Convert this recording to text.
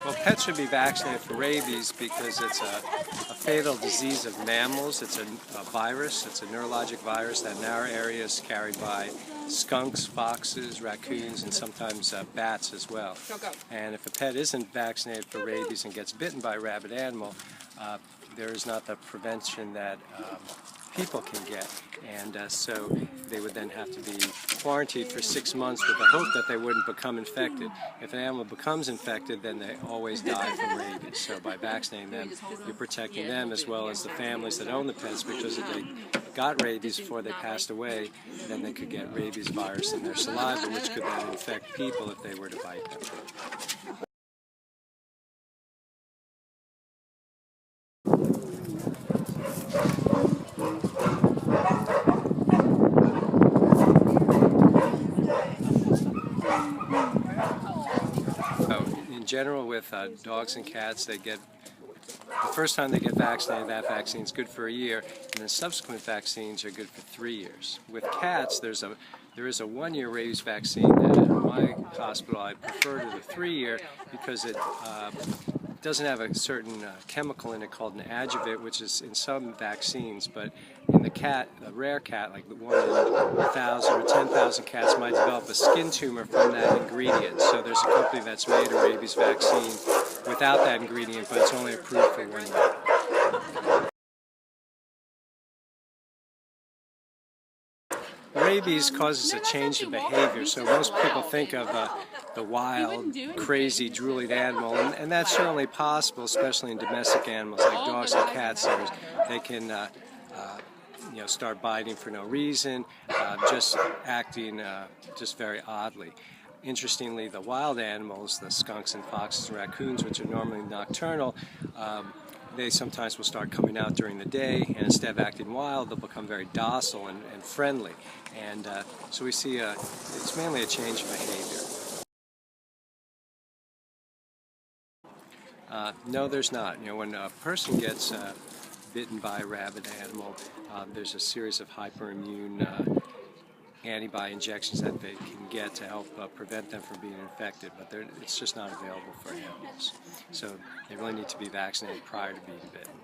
Well, pets should be vaccinated for rabies because it's a fatal disease of mammals. It's a virus. It's a neurologic virus that in our area is carried by skunks, foxes, raccoons, and sometimes bats as well. And if a pet isn't vaccinated for rabies and gets bitten by a rabid animal, there is not the prevention that people can get. And so they would then have to be quarantined for 6 months with the hope that they wouldn't become infected. If an animal becomes infected, then they always die from rabies. So by vaccinating them, you're protecting them as well as the families that own the pets, because if they got rabies before they passed away, then they could get rabies virus in their saliva, which could then infect people if they were to bite them. In general, with dogs and cats, the first time they get vaccinated, that vaccine is good for a year, and then subsequent vaccines are good for 3 years. With cats, there is a 1-year rabies vaccine that at my hospital I prefer to the 3-year because it doesn't have a certain chemical in it called an adjuvant, which is in some vaccines, but in the cat, a rare cat, like the 1 in 1,000 or 10,000 cats, might develop a skin tumor from that ingredient. So there's a company that's made a rabies vaccine without that ingredient, but it's only approved for 1 year. Rabies causes a change in behavior, so most people think of the wild, crazy, drooling animal, and that's certainly possible, especially in domestic animals like dogs and cats. They can start biting for no reason, just acting just very oddly. Interestingly, the wild animals, the skunks and foxes and raccoons, which are normally nocturnal, they sometimes will start coming out during the day, and instead of acting wild, they'll become very docile and friendly. And so we see it's mainly a change in behavior. No, there's not. When a person gets bitten by a rabid animal, there's a series of hyperimmune antibody injections that they can get to help prevent them from being infected, but it's just not available for animals. So they really need to be vaccinated prior to being bitten.